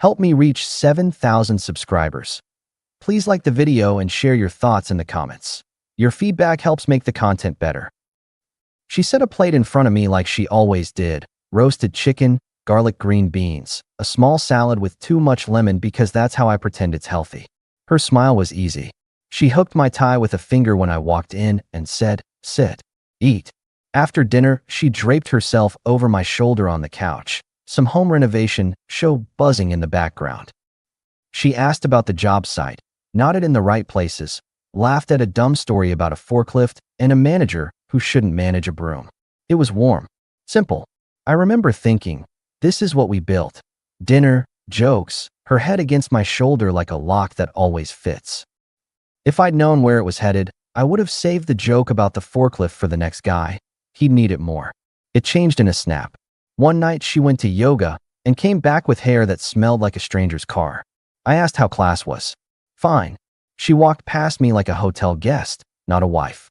Help me reach 7,000 subscribers. Please like the video and share your thoughts in the comments. Your feedback helps make the content better. She set a plate in front of me like she always did. Roasted chicken, garlic green beans, a small salad with too much lemon because that's how I pretend it's healthy. Her smile was easy. She hooked my tie with a finger when I walked in and said, "Sit, eat." After dinner, she draped herself over my shoulder on the couch, some home renovation show buzzing in the background. She asked about the job site, nodded in the right places, laughed at a dumb story about a forklift and a manager who shouldn't manage a broom. It was warm, simple. I remember thinking, this is what we built. Dinner, jokes, her head against my shoulder like a lock that always fits. If I'd known where it was headed, I would have saved the joke about the forklift for the next guy. He'd need it more. It changed in a snap. One night she went to yoga and came back with hair that smelled like a stranger's car. I asked how class was. Fine. She walked past me like a hotel guest, not a wife.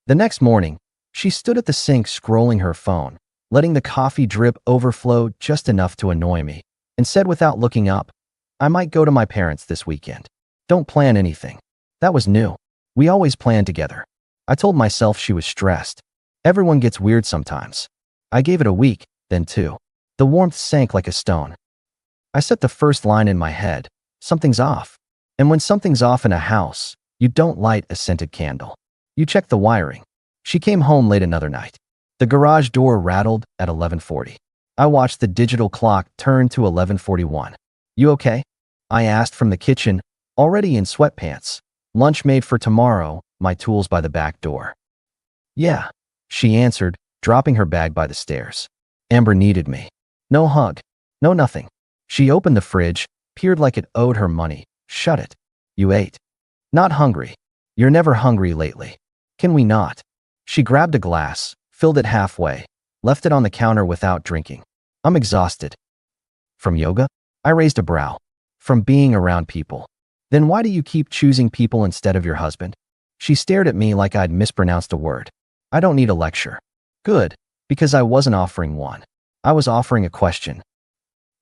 The next morning, she stood at the sink scrolling her phone, letting the coffee drip overflow just enough to annoy me, and said without looking up, "I might go to my parents this weekend. Don't plan anything." That was new. We always planned together. I told myself she was stressed. Everyone gets weird sometimes. I gave it a week, then two. The warmth sank like a stone. I set the first line in my head. Something's off. And when something's off in a house, you don't light a scented candle. You check the wiring. She came home late another night. The garage door rattled at 11:40. I watched the digital clock turn to 11:41. "You okay?" I asked from the kitchen, already in sweatpants. "Lunch made for tomorrow, my tools by the back door." "Yeah," she answered, dropping her bag by the stairs. Amber needed me. No hug. No nothing. She opened the fridge, peered like it owed her money. Shut it. "You ate." "Not hungry." "You're never hungry lately." "Can we not?" She grabbed a glass, filled it halfway, left it on the counter without drinking. "I'm exhausted." "From yoga?" I raised a brow. "From being around people." "Then why do you keep choosing people instead of your husband?" She stared at me like I'd mispronounced a word. "I don't need a lecture." "Good, because I wasn't offering one. I was offering a question."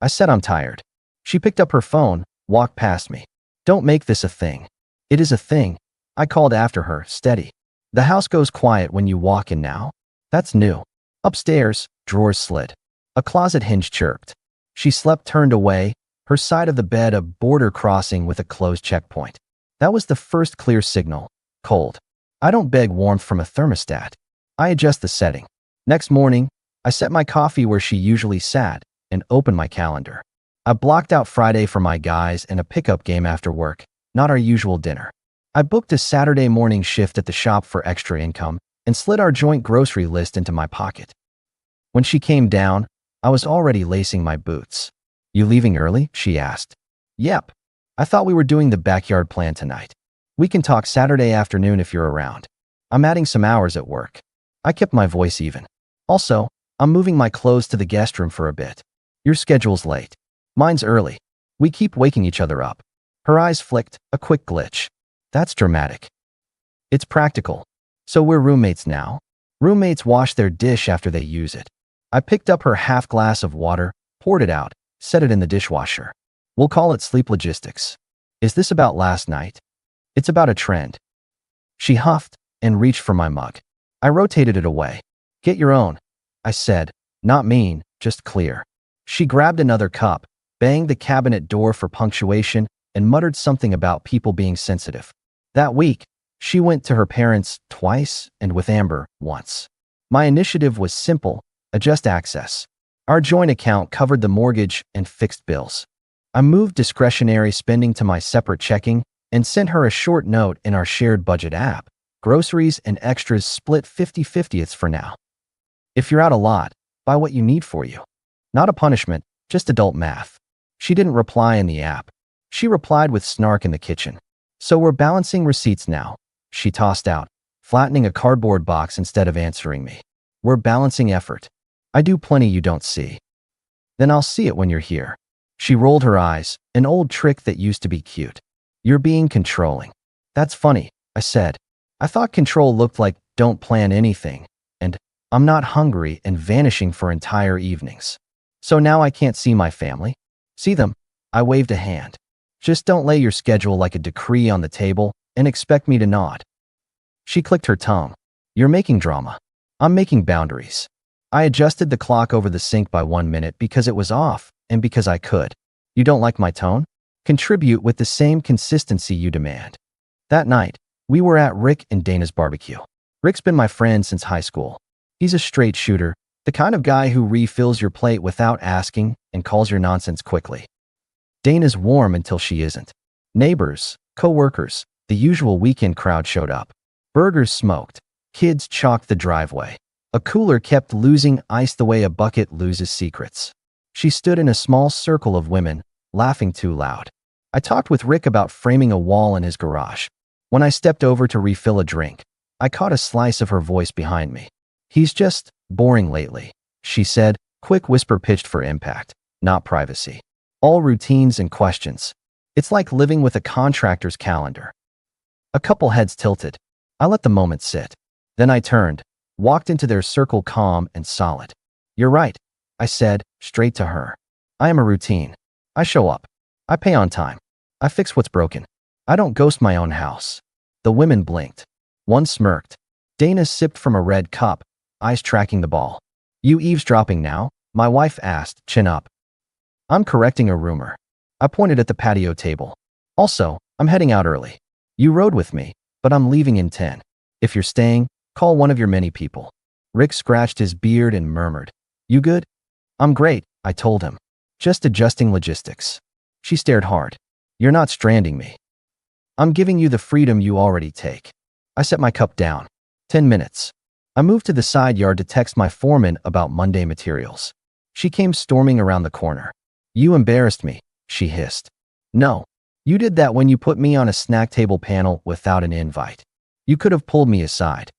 I said I'm tired. She picked up her phone, walked past me. "Don't make this a thing." "It is a thing," I called after her, steady. "The house goes quiet when you walk in now." "That's new." Upstairs, drawers slid. A closet hinge chirped. She slept turned away, her side of the bed a border crossing with a closed checkpoint. That was the first clear signal. Cold. I don't beg warmth from a thermostat. I adjust the setting. Next morning, I set my coffee where she usually sat and opened my calendar. I blocked out Friday for my guys and a pickup game after work, not our usual dinner. I booked a Saturday morning shift at the shop for extra income and slid our joint grocery list into my pocket. When she came down, I was already lacing my boots. "You leaving early?" she asked. "Yep. I thought we were doing the backyard plan tonight. We can talk Saturday afternoon if you're around. I'm adding some hours at work." I kept my voice even. "Also, I'm moving my clothes to the guest room for a bit. Your schedule's late. Mine's early. We keep waking each other up." Her eyes flicked, a quick glitch. "That's dramatic." "It's practical. So we're roommates now." Roommates wash their dish after they use it. I picked up her half glass of water, poured it out, set it in the dishwasher. "We'll call it sleep logistics." "Is this about last night?" "It's about a trend." She huffed and reached for my mug. I rotated it away. "Get your own," I said, not mean, just clear. She grabbed another cup, banged the cabinet door for punctuation, and muttered something about people being sensitive. That week, she went to her parents twice and with Amber once. My initiative was simple: adjust access. Our joint account covered the mortgage and fixed bills. I moved discretionary spending to my separate checking and sent her a short note in our shared budget app. Groceries and extras split 50-50. It's for now. If you're out a lot, buy what you need for you. Not a punishment, just adult math. She didn't reply in the app. She replied with snark in the kitchen. "So we're balancing receipts now," she tossed out, flattening a cardboard box instead of answering me. "We're balancing effort. I do plenty you don't see." "Then I'll see it when you're here." She rolled her eyes, an old trick that used to be cute. "You're being controlling." "That's funny," I said. I thought control looked like don't plan anything, and I'm not hungry and vanishing for entire evenings. So now I can't see my family? See them? I waved a hand. Just don't lay your schedule like a decree on the table and expect me to nod. She clicked her tongue. You're making drama. I'm making boundaries. I adjusted the clock over the sink by 1 minute because it was off and because I could. You don't like my tone? Contribute with the same consistency you demand. That night, we were at Rick and Dana's barbecue. Rick's been my friend since high school. He's a straight shooter, the kind of guy who refills your plate without asking and calls your nonsense quickly. Dana's warm until she isn't. Neighbors, co-workers, the usual weekend crowd showed up. Burgers smoked. Kids chalked the driveway. A cooler kept losing ice the way a bucket loses secrets. She stood in a small circle of women, laughing too loud. I talked with Rick about framing a wall in his garage. When I stepped over to refill a drink, I caught a slice of her voice behind me. He's just boring lately, she said, quick whisper pitched for impact, not privacy. All routines and questions. It's like living with a contractor's calendar. A couple heads tilted. I let the moment sit. Then I turned, walked into their circle calm and solid. You're right, I said, straight to her. I am a routine. I show up. I pay on time. I fix what's broken. I don't ghost my own house. The women blinked. One smirked. Dana sipped from a red cup, eyes tracking the ball. You eavesdropping now? My wife asked, chin up. I'm correcting a rumor. I pointed at the patio table. Also, I'm heading out early. You rode with me, but I'm leaving in 10. If you're staying, call one of your many people. Rick scratched his beard and murmured. You good? I'm great, I told him. Just adjusting logistics. She stared hard. You're not stranding me. I'm giving you the freedom you already take. I set my cup down. 10 minutes. I moved to the side yard to text my foreman about Monday materials. She came storming around the corner. You embarrassed me, she hissed. No, you did that when you put me on a snack table panel without an invite. You could have pulled me aside.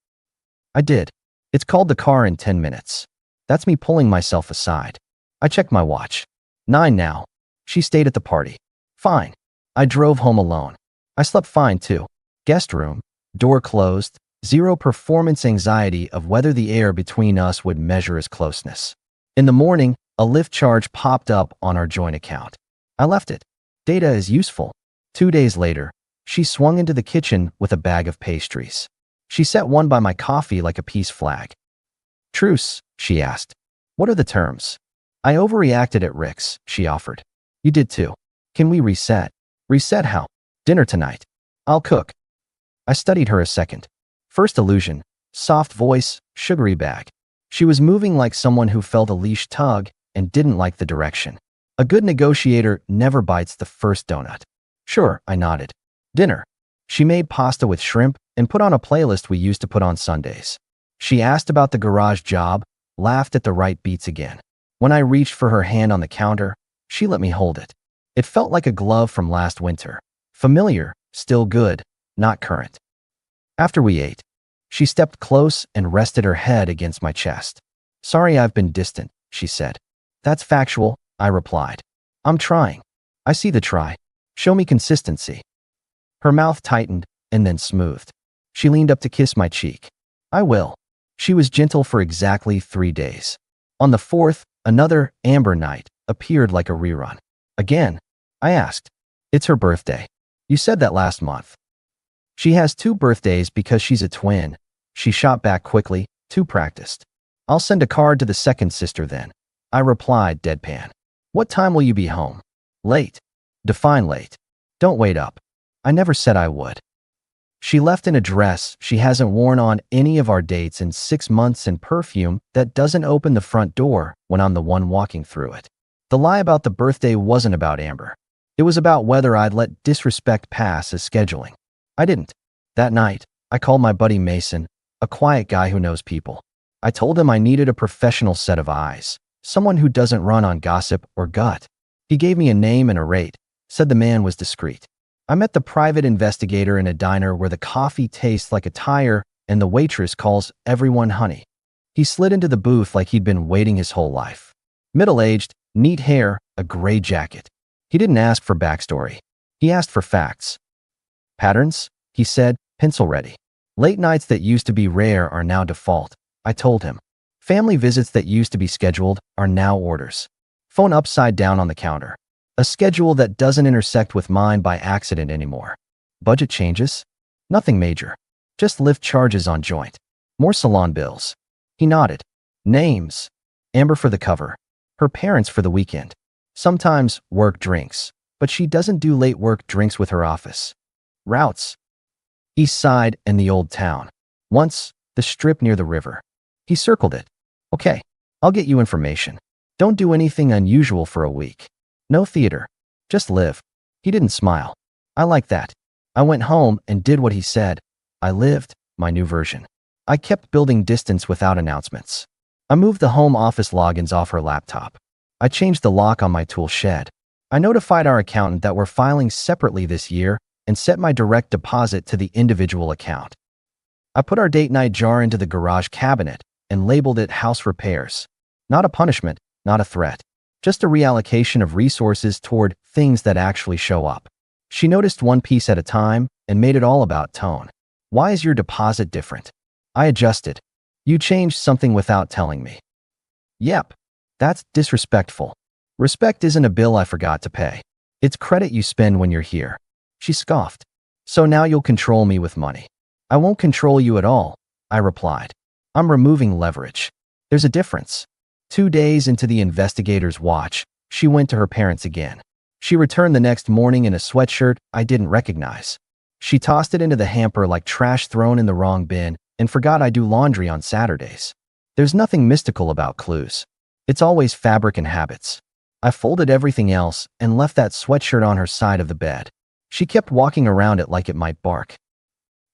I did. It's called the car in 10 minutes. That's me pulling myself aside. I checked my watch. 9 now. She stayed at the party. Fine. I drove home alone. I slept fine too. Guest room, door closed, zero performance anxiety of whether the air between us would measure his closeness. In the morning, a Lyft charge popped up on our joint account. I left it. Data is useful. 2 days later, she swung into the kitchen with a bag of pastries. She set one by my coffee like a peace flag. Truce, she asked. What are the terms? I overreacted at Rick's, she offered. You did too. Can we reset? Reset how? Dinner tonight. I'll cook. I studied her a second. First illusion, soft voice, sugary bag. She was moving like someone who felt a leash tug and didn't like the direction. A good negotiator never bites the first donut. Sure, I nodded. Dinner. She made pasta with shrimp and put on a playlist we used to put on Sundays. She asked about the garage job, laughed at the right beats again. When I reached for her hand on the counter, she let me hold it. It felt like a glove from last winter. Familiar, still good, not current. After we ate, she stepped close and rested her head against my chest. Sorry I've been distant, she said. That's factual, I replied. I'm trying. I see the try. Show me consistency. Her mouth tightened and then smoothed. She leaned up to kiss my cheek. I will. She was gentle for exactly 3 days. On the 4th, another Amber night appeared like a rerun. Again, I asked. It's her birthday. You said that last month. She has 2 birthdays because she's a twin. She shot back quickly, too practiced. I'll send a card to the second sister then. I replied deadpan. What time will you be home? Late. Define late. Don't wait up. I never said I would. She left in a dress she hasn't worn on any of our dates in 6 months and perfume that doesn't open the front door when I'm the one walking through it. The lie about the birthday wasn't about Amber. It was about whether I'd let disrespect pass as scheduling. I didn't. That night, I called my buddy Mason, a quiet guy who knows people. I told him I needed a professional set of eyes, someone who doesn't run on gossip or gut. He gave me a name and a rate, said the man was discreet. I met the private investigator in a diner where the coffee tastes like a tire and the waitress calls everyone honey. He slid into the booth like he'd been waiting his whole life. Middle-aged, neat hair, a gray jacket. He didn't ask for backstory. He asked for facts. Patterns, he said, pencil ready. Late nights that used to be rare are now default, I told him. Family visits that used to be scheduled are now orders. Phone upside down on the counter. A schedule that doesn't intersect with mine by accident anymore. Budget changes? Nothing major. Just lift charges on joint. More salon bills. He nodded. Names. Amber for the cover. Her parents for the weekend. Sometimes work drinks, but she doesn't do late work drinks with her office. Routes. East Side and the Old Town. Once, the strip near the river. He circled it. Okay, I'll get you information. Don't do anything unusual for a week. No theater. Just live. He didn't smile. I like that. I went home and did what he said. I lived my new version. I kept building distance without announcements. I moved the home office logins off her laptop. I changed the lock on my tool shed. I notified our accountant that we're filing separately this year and set my direct deposit to the individual account. I put our date night jar into the garage cabinet and labeled it house repairs. Not a punishment, not a threat. Just a reallocation of resources toward things that actually show up. She noticed one piece at a time and made it all about tone. Why is your deposit different? I adjusted. You changed something without telling me. Yep. That's disrespectful. Respect isn't a bill I forgot to pay. It's credit you spend when you're here. She scoffed. So now you'll control me with money. I won't control you at all, I replied. I'm removing leverage. There's a difference. 2 days into the investigator's watch, she went to her parents again. She returned the next morning in a sweatshirt I didn't recognize. She tossed it into the hamper like trash thrown in the wrong bin and forgot I do laundry on Saturdays. There's nothing mystical about clues. It's always fabric and habits. I folded everything else and left that sweatshirt on her side of the bed. She kept walking around it like it might bark.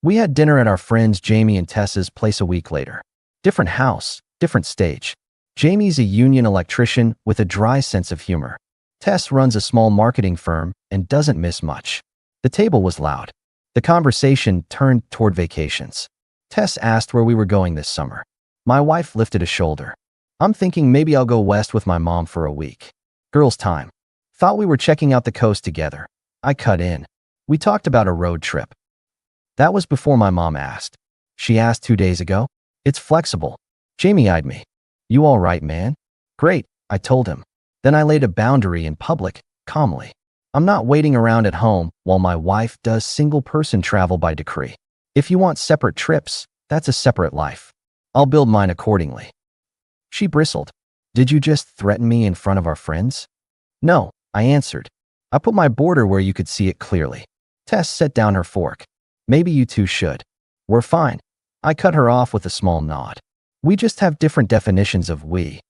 We had dinner at our friends Jamie and Tessa's place a week later. Different house, different stage. Jamie's a union electrician with a dry sense of humor. Tess runs a small marketing firm and doesn't miss much. The table was loud. The conversation turned toward vacations. Tess asked where we were going this summer. My wife lifted a shoulder. I'm thinking maybe I'll go west with my mom for a week. Girls' time. Thought we were checking out the coast together. I cut in. We talked about a road trip. That was before my mom asked. She asked 2 days ago. It's flexible. Jamie eyed me. You all right, man? Great, I told him. Then I laid a boundary in public, calmly. I'm not waiting around at home while my wife does single-person travel by decree. If you want separate trips, that's a separate life. I'll build mine accordingly. She bristled. Did you just threaten me in front of our friends? No, I answered. I put my border where you could see it clearly. Tess set down her fork. Maybe you two should. We're fine. I cut her off with a small nod. We just have different definitions of we.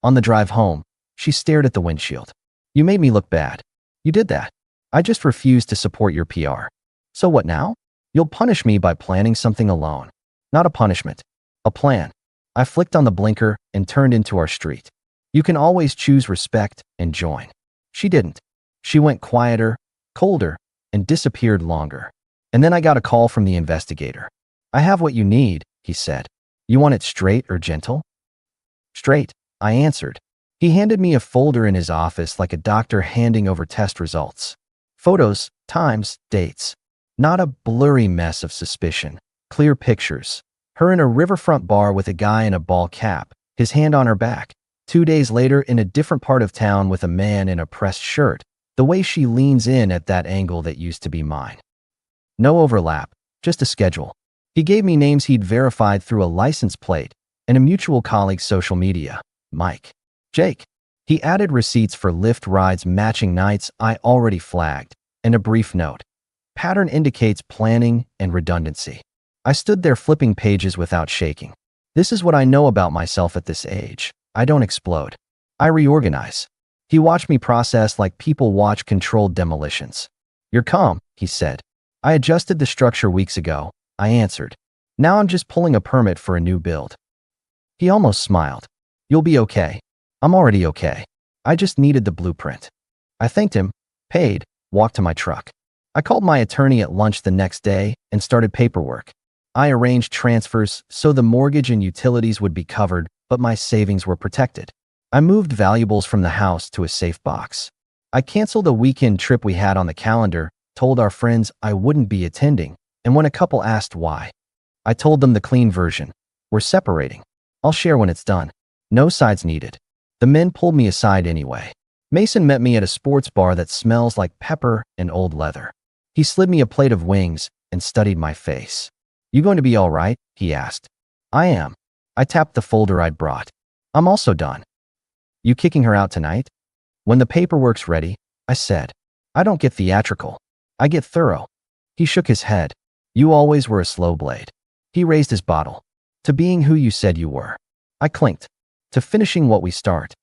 On the drive home, she stared at the windshield. You made me look bad. You did that. I just refused to support your PR. So what now? You'll punish me by planning something alone. Not a punishment. A plan. I flicked on the blinker and turned into our street. You can always choose respect and join. She didn't. She went quieter, colder, and disappeared longer. And then I got a call from the investigator. I have what you need, he said. You want it straight or gentle? Straight, I answered. He handed me a folder in his office like a doctor handing over test results. Photos, times, dates. Not a blurry mess of suspicion. Clear pictures. Her in a riverfront bar with a guy in a ball cap, his hand on her back. 2 days later in a different part of town with a man in a pressed shirt, the way she leans in at that angle that used to be mine. No overlap, just a schedule. He gave me names he'd verified through a license plate and a mutual colleague's social media, Mike. Jake. He added receipts for Lyft rides matching nights I already flagged, and a brief note. Pattern indicates planning and redundancy. I stood there flipping pages without shaking. This is what I know about myself at this age. I don't explode. I reorganize. He watched me process like people watch controlled demolitions. You're calm, he said. I adjusted the structure weeks ago, I answered. Now I'm just pulling a permit for a new build. He almost smiled. You'll be okay. I'm already okay. I just needed the blueprint. I thanked him, paid, walked to my truck. I called my attorney at lunch the next day and started paperwork. I arranged transfers so the mortgage and utilities would be covered, but my savings were protected. I moved valuables from the house to a safe box. I canceled a weekend trip we had on the calendar, told our friends I wouldn't be attending, and when a couple asked why, I told them the clean version. We're separating. I'll share when it's done. No sides needed. The men pulled me aside anyway. Mason met me at a sports bar that smells like pepper and old leather. He slid me a plate of wings and studied my face. "You going to be all right?" he asked. "I am." I tapped the folder I'd brought. "I'm also done." "You kicking her out tonight?" "When the paperwork's ready," I said. "I don't get theatrical. I get thorough." He shook his head. "You always were a slow blade." He raised his bottle. "To being who you said you were." I clinked. "To finishing what we start."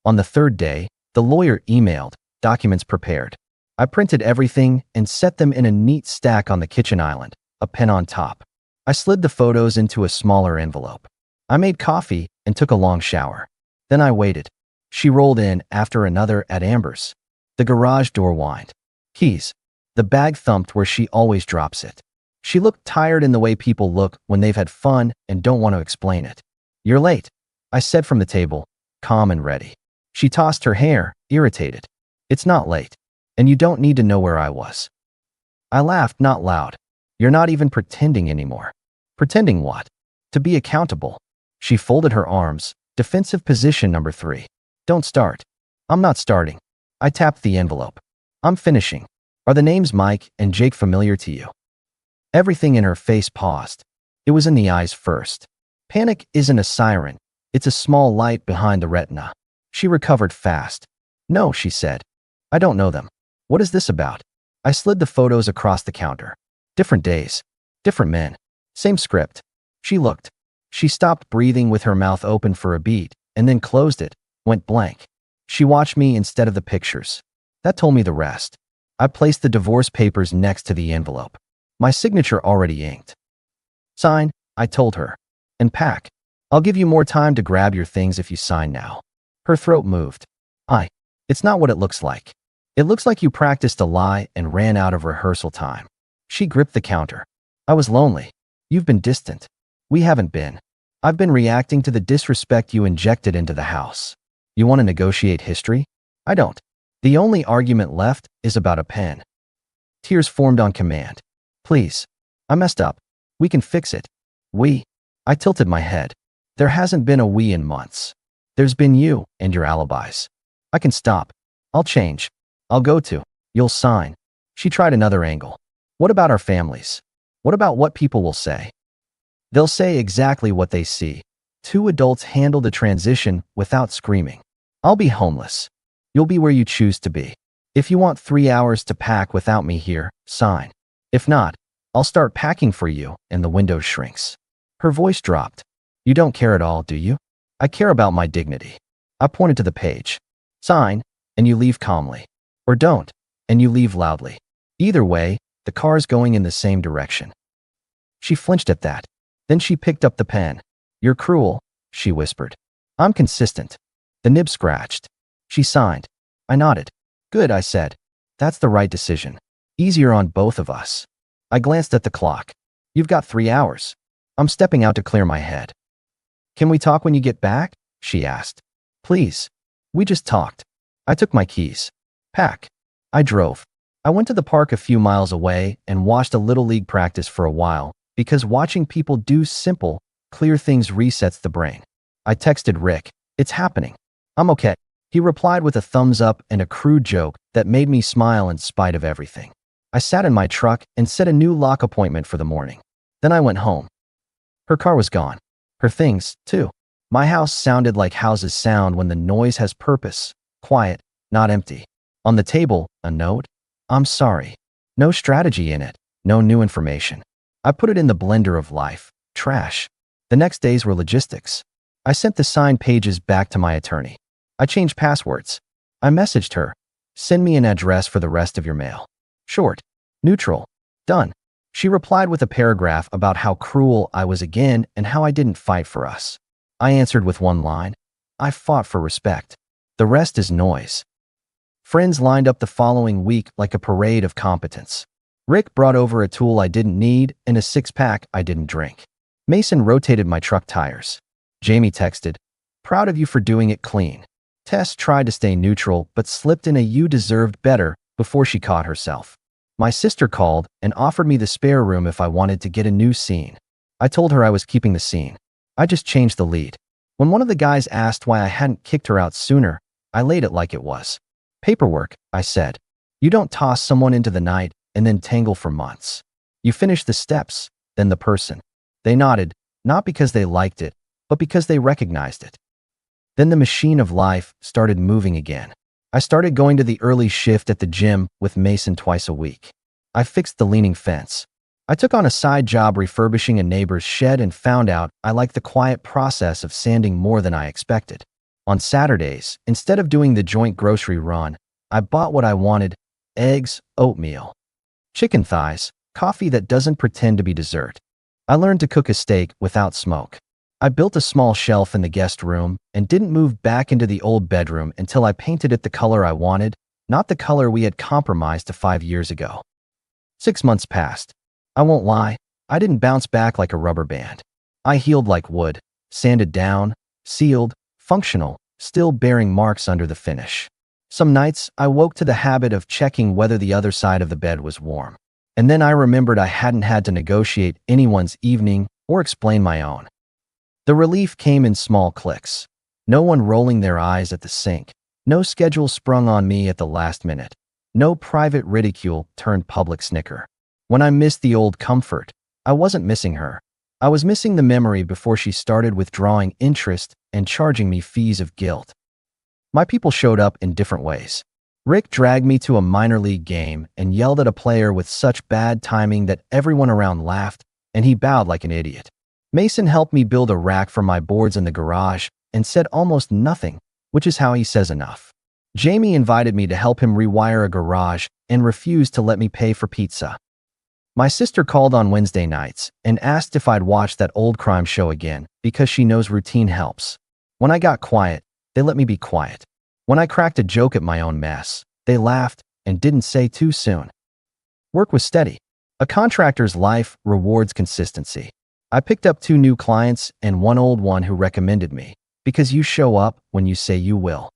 On the third day, the lawyer emailed, documents prepared. I printed everything and set them in a neat stack on the kitchen island, a pen on top. I slid the photos into a smaller envelope. I made coffee and took a long shower. Then I waited. She rolled in after another at Amber's. The garage door whined. Keys. The bag thumped where she always drops it. She looked tired in the way people look when they've had fun and don't want to explain it. "You're late," I said from the table, calm and ready. She tossed her hair, irritated. "It's not late. And you don't need to know where I was." I laughed, not loud. "You're not even pretending anymore." "Pretending what?" "To be accountable." She folded her arms, defensive position number 3. "Don't start." "I'm not starting." I tapped the envelope. "I'm finishing." "Are the names Mike and Jake familiar to you?" Everything in her face paused. It was in the eyes first. Panic isn't a siren. It's a small light behind the retina. She recovered fast. "No," she said. "I don't know them." "What is this about?" I slid the photos across the counter. Different days. Different men. Same script. She looked. She stopped breathing with her mouth open for a beat, and then closed it, went blank. She watched me instead of the pictures. That told me the rest. I placed the divorce papers next to the envelope. My signature already inked. "Sign," I told her. "And pack. I'll give you more time to grab your things if you sign now." Her throat moved. It's not what it looks like. It looks like you practiced a lie and ran out of rehearsal time." She gripped the counter. "I was lonely. You've been distant." "We haven't been. I've been reacting to the disrespect you injected into the house." "You want to negotiate history?" "I don't. The only argument left is about a pen." Tears formed on command. "Please. I messed up. We can fix it." "We?" I tilted my head. "There hasn't been a we in months. There's been you and your alibis." "I can stop. I'll change. I'll go to. You'll sign." She tried another angle. "What about our families? What about what people will say?" "They'll say exactly what they see. Two adults handle the transition without screaming. I'll be homeless. You'll be where you choose to be. If you want 3 hours to pack without me here, sign. If not, I'll start packing for you," and the window shrinks. Her voice dropped. "You don't care at all, do you?" "I care about my dignity." I pointed to the page. "Sign, and you leave calmly. Or don't, and you leave loudly. Either way, the car's going in the same direction." She flinched at that. Then she picked up the pen. "You're cruel," she whispered. "I'm consistent." The nib scratched. She signed. I nodded. "Good," I said. "That's the right decision. Easier on both of us." I glanced at the clock. "You've got 3 hours. I'm stepping out to clear my head." "Can we talk when you get back?" she asked. "Please." We just talked. I took my keys. "Pack." I drove. I went to the park a few miles away and watched a little league practice for a while, because watching people do simple, clear things resets the brain. I texted Rick. "It's happening. I'm okay." He replied with a thumbs up and a crude joke that made me smile in spite of everything. I sat in my truck and set a new lock appointment for the morning. Then I went home. Her car was gone. Her things, too. My house sounded like houses sound when the noise has purpose. Quiet, not empty. On the table, a note. "I'm sorry." No strategy in it. No new information. I put it in the blender of life. Trash. The next days were logistics. I sent the signed pages back to my attorney. I changed passwords. I messaged her. "Send me an address for the rest of your mail." Short. Neutral. Done. She replied with a paragraph about how cruel I was again and how I didn't fight for us. I answered with one line. "I fought for respect. The rest is noise." Friends lined up the following week like a parade of competence. Rick brought over a tool I didn't need and a 6-pack I didn't drink. Mason rotated my truck tires. Jamie texted, "Proud of you for doing it clean." Tess tried to stay neutral but slipped in a "you deserved better" before she caught herself. My sister called and offered me the spare room if I wanted to get a new scene. I told her I was keeping the scene. I just changed the lead. When one of the guys asked why I hadn't kicked her out sooner, I laid it like it was. Paperwork, I said. You don't toss someone into the night and then tangle for months. You finish the steps, then the person. They nodded, not because they liked it, but because they recognized it. Then the machine of life started moving again. I started going to the early shift at the gym with Mason twice a week. I fixed the leaning fence. I took on a side job refurbishing a neighbor's shed and found out I liked the quiet process of sanding more than I expected. On Saturdays, instead of doing the joint grocery run, I bought what I wanted: eggs, oatmeal, chicken thighs, coffee that doesn't pretend to be dessert. I learned to cook a steak without smoke. I built a small shelf in the guest room and didn't move back into the old bedroom until I painted it the color I wanted, not the color we had compromised to 5 years ago. 6 months passed. I won't lie, I didn't bounce back like a rubber band. I healed like wood, sanded down, sealed, functional, still bearing marks under the finish. Some nights, I woke to the habit of checking whether the other side of the bed was warm. And then I remembered I hadn't had to negotiate anyone's evening or explain my own. The relief came in small clicks. No one rolling their eyes at the sink. No schedule sprung on me at the last minute. No private ridicule turned public snicker. When I missed the old comfort, I wasn't missing her. I was missing the memory before she started withdrawing interest and charging me fees of guilt. My people showed up in different ways. Rick dragged me to a minor league game and yelled at a player with such bad timing that everyone around laughed, and he bowed like an idiot. Mason helped me build a rack for my boards in the garage and said almost nothing, which is how he says enough. Jamie invited me to help him rewire a garage and refused to let me pay for pizza. My sister called on Wednesday nights and asked if I'd watch that old crime show again because she knows routine helps. When I got quiet, they let me be quiet. When I cracked a joke at my own mess, they laughed and didn't say too soon. Work was steady. A contractor's life rewards consistency. I picked up 2 new clients and one old one who recommended me, because you show up when you say you will.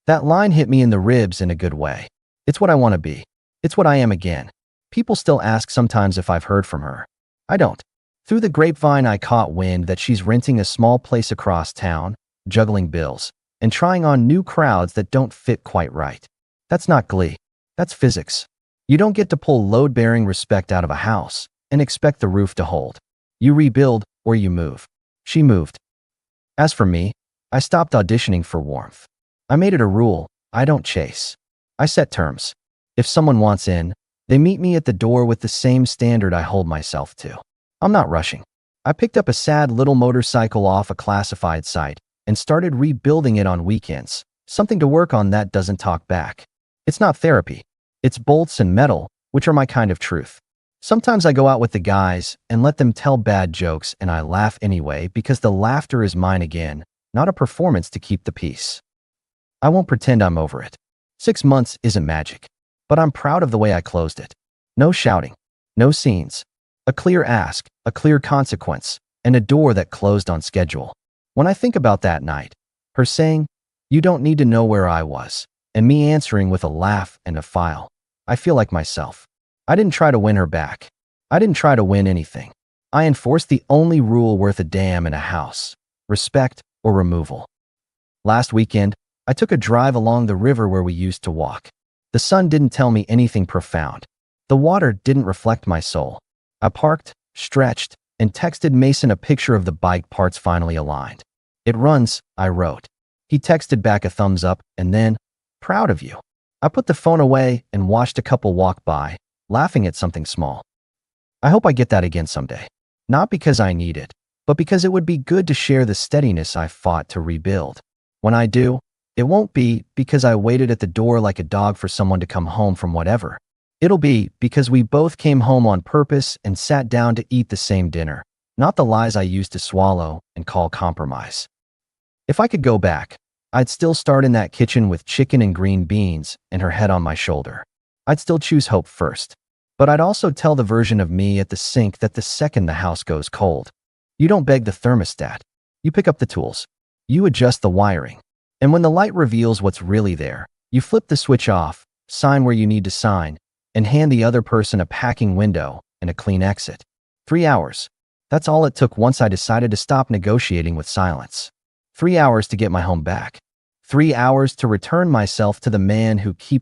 That line hit me in the ribs in a good way. It's what I want to be. It's what I am again. People still ask sometimes if I've heard from her. I don't. Through the grapevine, I caught wind that she's renting a small place across town, juggling bills, and trying on new crowds that don't fit quite right. That's not glee. That's physics. You don't get to pull load-bearing respect out of a house and expect the roof to hold. You rebuild or you move. She moved. As for me, I stopped auditioning for warmth. I made it a rule: I don't chase. I set terms. If someone wants in, they meet me at the door with the same standard I hold myself to. I'm not rushing. I picked up a sad little motorcycle off a classified site and started rebuilding it on weekends, something to work on that doesn't talk back. It's not therapy. It's bolts and metal, which are my kind of truth. Sometimes I go out with the guys and let them tell bad jokes and I laugh anyway because the laughter is mine again, not a performance to keep the peace. I won't pretend I'm over it. 6 months isn't magic, but I'm proud of the way I closed it. No shouting, no scenes, a clear ask, a clear consequence, and a door that closed on schedule. When I think about that night, her saying, "You don't need to know where I was," and me answering with a laugh and a file, I feel like myself. I didn't try to win her back. I didn't try to win anything. I enforced the only rule worth a damn in a house: respect or removal. Last weekend, I took a drive along the river where we used to walk. The sun didn't tell me anything profound. The water didn't reflect my soul. I parked, stretched, and texted Mason a picture of the bike parts finally aligned. "It runs," I wrote. He texted back a thumbs up and then, "Proud of you." I put the phone away and watched a couple walk by, laughing at something small. I hope I get that again someday. Not because I need it, but because it would be good to share the steadiness I fought to rebuild. When I do, it won't be because I waited at the door like a dog for someone to come home from whatever. It'll be because we both came home on purpose and sat down to eat the same dinner, not the lies I used to swallow and call compromise. If I could go back, I'd still start in that kitchen with chicken and green beans and her head on my shoulder. I'd still choose hope first. But I'd also tell the version of me at the sink that the second the house goes cold, you don't beg the thermostat. You pick up the tools. You adjust the wiring. And when the light reveals what's really there, you flip the switch off, sign where you need to sign, and hand the other person a packing window and a clean exit. 3 hours. That's all it took once I decided to stop negotiating with silence. 3 hours to get my home back. 3 hours to return myself to the man who keeps